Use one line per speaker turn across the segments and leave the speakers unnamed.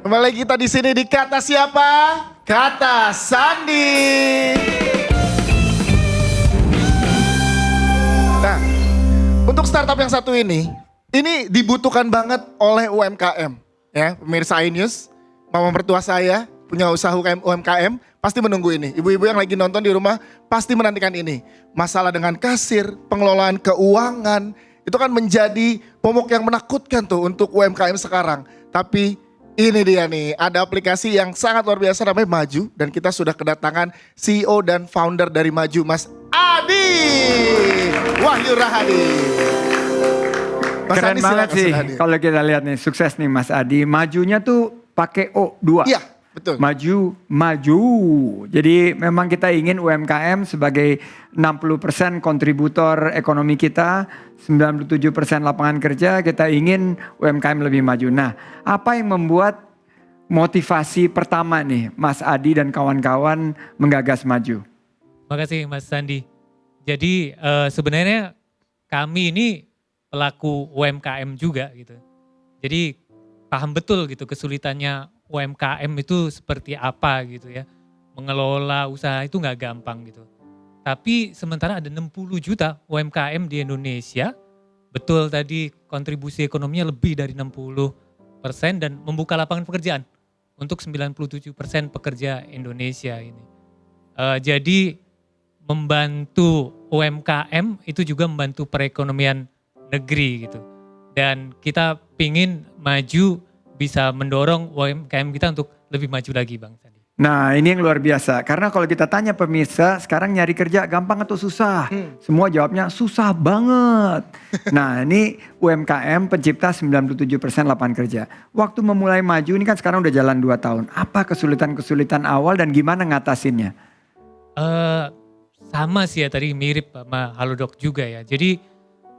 Kembali kita di sini di Kata Siapa? Kata Sandi. Nah, untuk startup yang satu ini dibutuhkan banget oleh UMKM. Ya, pemirsa iNews, mama mertua saya punya usaha UMKM, pasti menunggu ini. Ibu-ibu yang lagi nonton di rumah pasti menantikan ini. Masalah dengan kasir, pengelolaan keuangan, itu kan menjadi momok yang menakutkan tuh untuk UMKM sekarang. Tapi ini dia nih, ada aplikasi yang sangat luar biasa namanya Maju. Dan kita sudah kedatangan CEO dan founder dari Maju, Mas Adi Wahyu Rahadi. Mas
Keren
Adi,
banget
silakan,
sih
Mas Adi.
kalau kita lihat nih, sukses nih Mas Adi. Majunya tuh pakai O2.
Iya, betul.
Maju. Jadi memang kita ingin UMKM sebagai 60% kontributor ekonomi kita, 97% lapangan kerja, kita ingin UMKM lebih maju. Nah, apa yang membuat motivasi pertama nih Mas Adi dan kawan-kawan menggagas Maju?
Makasih Mas Sandi. Jadi sebenarnya kami ini pelaku UMKM juga gitu. Jadi paham betul gitu kesulitannya UMKM itu seperti apa gitu ya. Mengelola usaha itu nggak gampang gitu. Tapi sementara ada 60 juta UMKM di Indonesia. Betul tadi kontribusi ekonominya lebih dari 60% dan membuka lapangan pekerjaan untuk 97% pekerja Indonesia ini. Jadi membantu UMKM itu juga membantu perekonomian negeri gitu. Dan kita pingin Maju bisa mendorong UMKM kita untuk lebih maju lagi Bang Sandi.
Nah ini yang luar biasa, karena kalau kita tanya pemirsa sekarang nyari kerja gampang atau susah? Semua jawabnya susah banget. Nah ini UMKM pencipta 97% lapangan kerja. Waktu memulai Maju ini kan sekarang udah jalan 2 tahun. Apa kesulitan-kesulitan awal dan gimana ngatasinnya?
Sama sih ya tadi mirip sama Halodoc juga ya. Jadi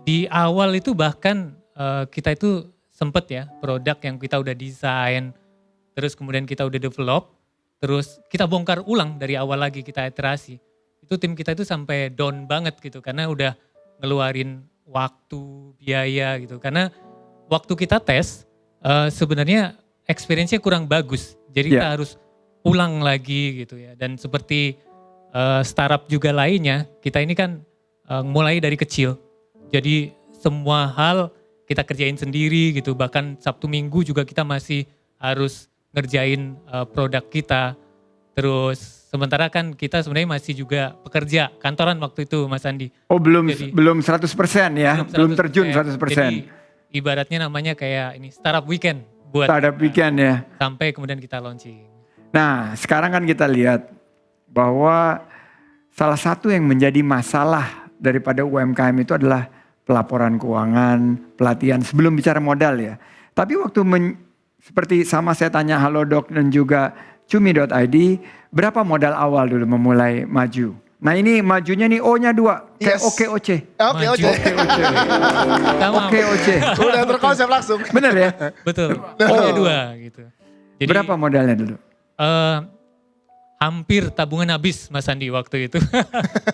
di awal itu bahkan kita itu sempet ya produk yang kita udah desain, terus kemudian kita udah develop, terus kita bongkar ulang dari awal lagi kita iterasi. Itu tim kita itu sampai down banget gitu karena udah ngeluarin waktu, biaya gitu. Karena waktu kita tes sebenarnya experience-nya kurang bagus. Jadi kita harus ulang lagi gitu ya. Dan seperti startup juga lainnya, kita ini kan mulai dari kecil. Jadi semua hal kita kerjain sendiri gitu, bahkan Sabtu Minggu juga kita masih harus ngerjain produk kita. Terus sementara kan kita sebenarnya masih juga pekerja kantoran waktu itu Mas Andi.
Oh belum
Jadi,
belum 100% ya, belum terjun 100%.
Jadi ibaratnya namanya kayak ini startup weekend buat
Startup weekend ya.
sampai kemudian kita launching.
Nah sekarang kan kita lihat bahwa salah satu yang menjadi masalah daripada UMKM itu adalah pelaporan keuangan, pelatihan sebelum bicara modal ya. Tapi waktu seperti sama saya tanya Halodoc dan juga Cumi.id, berapa modal awal dulu memulai Maju? Nah ini Majunya nih O-nya 2, kayak OKOC.
Oke.
OKOC.
Udah terkonsep langsung.
Bener ya?
Betul, O-nya 2 gitu. Jadi,
berapa modalnya dulu?
hampir tabungan habis Mas Andi waktu itu.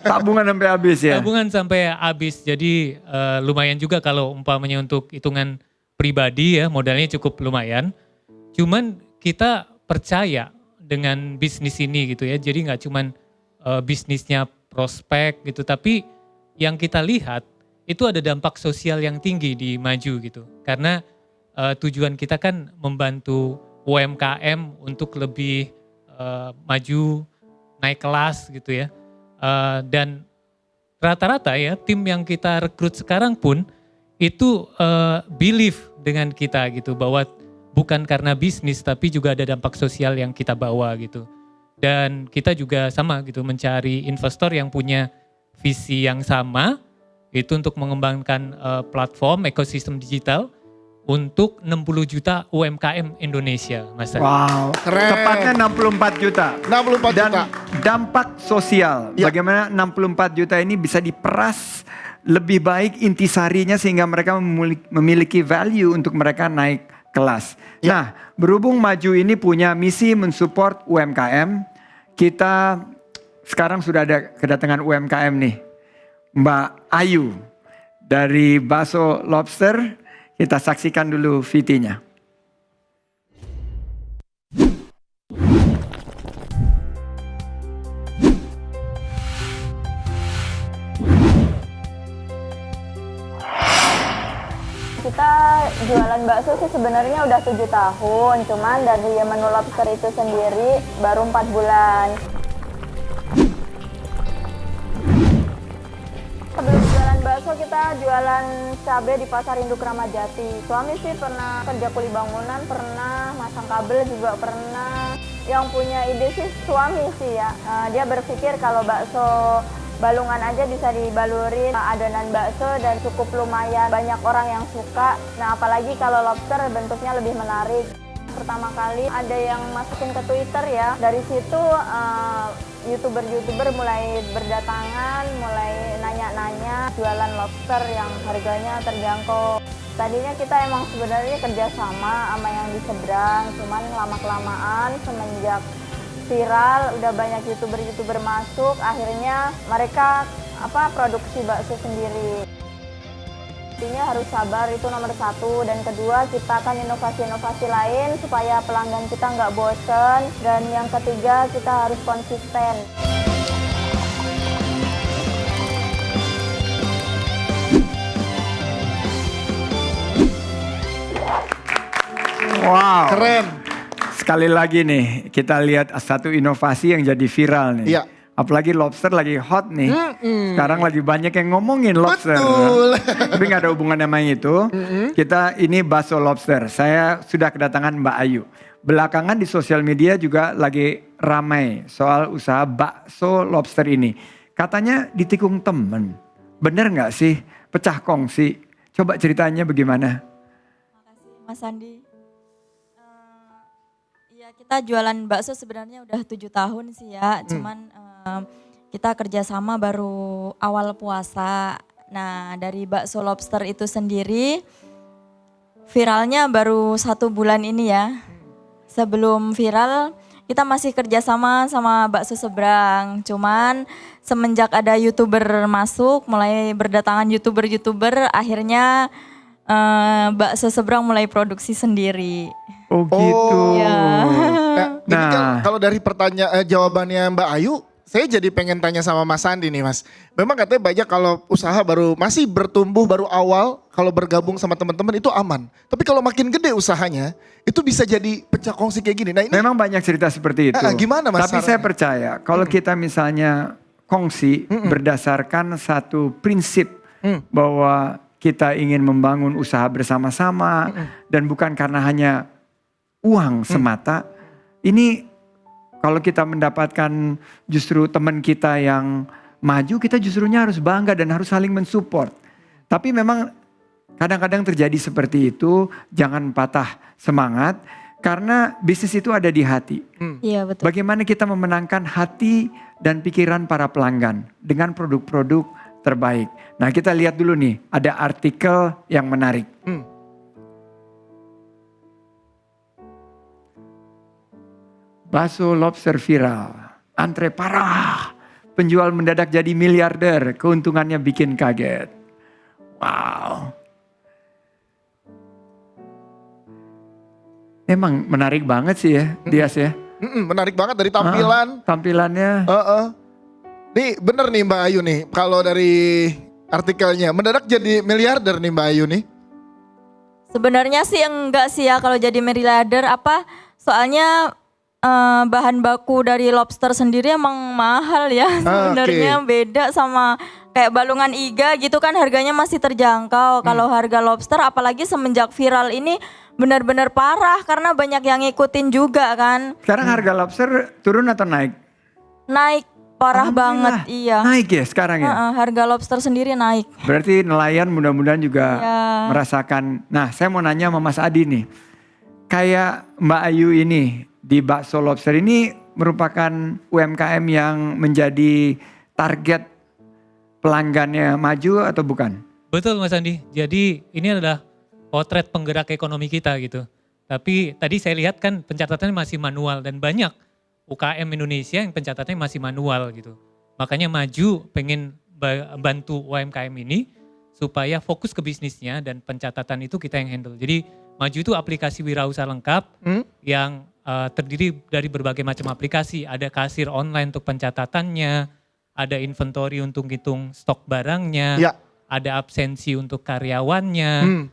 Tabungan sampai habis ya?
Tabungan sampai habis, jadi lumayan juga kalau umpamanya untuk hitungan pribadi ya modalnya cukup lumayan. Cuman kita percaya dengan bisnis ini gitu ya, jadi nggak cuman bisnisnya prospek gitu, tapi yang kita lihat itu ada dampak sosial yang tinggi di Maju gitu. Karena tujuan kita kan membantu UMKM untuk lebih maju, naik kelas gitu ya. Dan rata-rata ya tim yang kita rekrut sekarang pun itu believe dengan kita gitu. Bahwa bukan karena bisnis tapi juga ada dampak sosial yang kita bawa gitu. Dan kita juga sama gitu mencari investor yang punya visi yang sama. Itu untuk mengembangkan platform ekosistem digital untuk 60 juta UMKM Indonesia, Mas Adi.
Wow,
Keren.
tepatnya 64 juta.
64
Dan
juta.
dampak sosial,
Ya.
bagaimana 64 juta ini bisa diperas lebih baik intisarinya sehingga mereka memiliki value untuk mereka naik kelas.
Ya.
Nah, berhubung Maju ini punya misi mensupport UMKM, kita sekarang sudah ada kedatangan UMKM nih. Mbak Ayu dari Baso Lobster. Kita saksikan dulu VT-nya.
Kita jualan bakso sih sebenarnya udah 7 tahun, cuman dari menu lobster itu sendiri baru 4 bulan. Sebelum jualan bakso kita jualan cabai di Pasar Induk Ramadjati. Suami sih pernah kerja kuli bangunan, pernah masang kabel juga pernah. Yang punya ide sih suami sih ya. Dia berpikir kalau bakso balungan aja bisa dibalurin adonan bakso dan cukup lumayan banyak orang yang suka. Nah apalagi kalau lobster bentuknya lebih menarik. Pertama kali ada yang masukin ke Twitter ya. Dari situ YouTuber mulai berdatangan, mulai nanya-nanya jualan lobster yang harganya terjangkau. Tadinya kita emang sebenarnya kerjasama sama yang di seberang, cuman lama-kelamaan semenjak viral, udah banyak YouTuber masuk, akhirnya mereka produksi bakso sendiri. Intinya harus sabar, itu nomor 1, dan kedua kita akan inovasi-inovasi lain supaya pelanggan kita nggak bosen, dan yang ketiga kita harus konsisten.
Wow.
Keren.
Sekali lagi nih, kita lihat satu inovasi yang jadi viral nih.
Iya.
Apalagi lobster lagi hot nih. Sekarang lagi banyak yang ngomongin lobster.
Betul.
Tapi gak ada hubungannya sama itu. Kita ini bakso lobster. Saya sudah kedatangan Mbak Ayu. Belakangan di sosial media juga lagi ramai soal usaha bakso lobster ini. Katanya ditikung temen. Bener gak sih? Pecah kongsi. Coba ceritanya bagaimana?
Makasih Mas Andi. Ya kita jualan bakso sebenarnya udah 7 tahun sih ya. Cuman kita kerjasama baru awal puasa. Nah dari bakso lobster itu sendiri viralnya baru 1 bulan ini ya. Sebelum viral kita masih kerjasama sama bakso seberang. Cuman semenjak ada YouTuber masuk, mulai berdatangan YouTuber, akhirnya bakso seberang mulai produksi sendiri.
Oh gitu.
Ya.
Ini kalau dari jawabannya Mbak Ayu, saya jadi pengen tanya sama Mas Andi nih Mas. Memang katanya banyak kalau usaha masih bertumbuh, baru awal, kalau bergabung sama teman-teman itu aman. Tapi kalau makin gede usahanya, itu bisa jadi pecah kongsi kayak gini. Nah ini
Memang banyak cerita seperti itu.
gimana Mas?
Tapi saya percaya kalau kita misalnya kongsi berdasarkan satu prinsip bahwa kita ingin membangun usaha bersama-sama dan bukan karena hanya uang semata. Ini kalau kita mendapatkan justru teman kita yang maju, kita justrunya harus bangga dan harus saling mensupport. Tapi memang kadang-kadang terjadi seperti itu, jangan patah semangat karena bisnis itu ada di hati.
Iya betul.
Bagaimana kita memenangkan hati dan pikiran para pelanggan dengan produk-produk terbaik. Nah kita lihat dulu nih, ada artikel yang menarik. Bakso lobster viral, antre parah, penjual mendadak jadi miliarder, keuntungannya bikin kaget. Wow. Emang menarik banget sih ya, Dias ya.
menarik banget dari tampilan.
Tampilannya.
Nih bener nih Mbak Ayu nih, kalau dari artikelnya mendadak jadi miliarder nih Mbak Ayu nih.
Sebenarnya sih enggak sih ya kalau jadi miliarder soalnya bahan baku dari lobster sendiri emang mahal ya sebenarnya. Beda sama kayak balungan iga gitu kan harganya masih terjangkau. Kalau harga lobster apalagi semenjak viral ini benar-benar parah karena banyak yang ngikutin juga kan.
Sekarang harga lobster turun atau naik?
Naik parah banget, iya.
Naik ya sekarang ya?
Harga lobster sendiri naik.
Berarti nelayan mudah-mudahan juga
Iya.
merasakan. Nah saya mau nanya sama Mas Adi nih. Kayak Mbak Ayu ini di bakso lobster ini merupakan UMKM yang menjadi target pelanggannya maju atau bukan?
Betul Mas Andi, jadi ini adalah potret penggerak ekonomi kita gitu. Tapi tadi saya lihat kan pencatatannya masih manual dan banyak UKM Indonesia yang pencatatannya masih manual gitu. Makanya maju pengen bantu UMKM ini supaya fokus ke bisnisnya dan pencatatan itu kita yang handle. Jadi maju itu aplikasi wirausaha lengkap yang terdiri dari berbagai macam aplikasi. Ada kasir online untuk pencatatannya, ada inventory untuk hitung stok barangnya,
Ya.
ada absensi untuk karyawannya,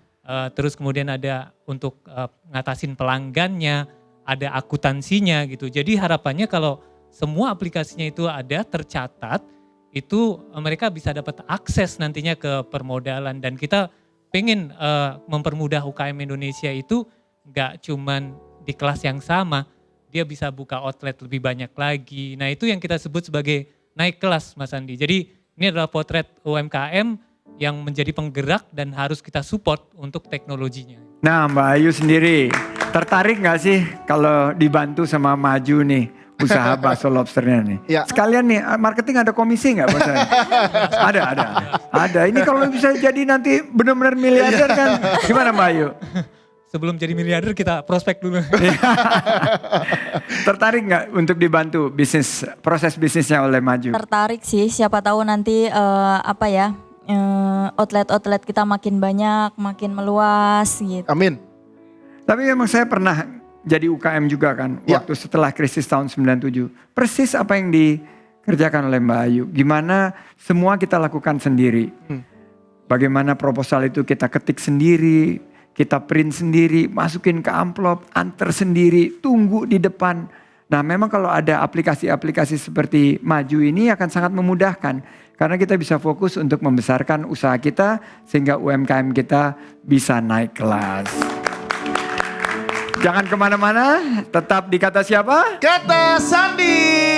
terus kemudian ada untuk ngatasin pelanggannya, ada akuntansinya gitu. Jadi harapannya kalau semua aplikasinya itu ada tercatat, itu mereka bisa dapat akses nantinya ke permodalan. Dan kita pengen mempermudah UKM Indonesia itu nggak cuman di kelas yang sama, dia bisa buka outlet lebih banyak lagi. Nah itu yang kita sebut sebagai naik kelas Mas Andi. Jadi ini adalah potret UMKM yang menjadi penggerak dan harus kita support untuk teknologinya.
Nah Mbak Ayu sendiri, tertarik nggak sih kalau dibantu sama Maju nih usaha bakso lobsternya nih?
Ya.
Sekalian nih, marketing ada komisi nggak buat saya? Ada. Ini kalau bisa jadi nanti benar-benar miliarder kan, gimana Mbak Ayu?
Sebelum jadi miliarder kita prospek dulu.
Tertarik nggak untuk dibantu proses bisnisnya oleh Maju?
Tertarik sih, siapa tahu nanti outlet-outlet kita makin banyak, makin meluas gitu.
Amin.
Tapi memang saya pernah jadi UKM juga kan,
Ya.
waktu setelah krisis tahun 97. Persis apa yang dikerjakan oleh Mbak Ayu. Gimana semua kita lakukan sendiri. Bagaimana proposal itu kita ketik sendiri, kita print sendiri, masukin ke amplop, antar sendiri, tunggu di depan. Nah memang kalau ada aplikasi-aplikasi seperti Maju ini akan sangat memudahkan. Karena kita bisa fokus untuk membesarkan usaha kita sehingga UMKM kita bisa naik kelas. Jangan kemana-mana, tetap di Kata Siapa?
Kata Sandi.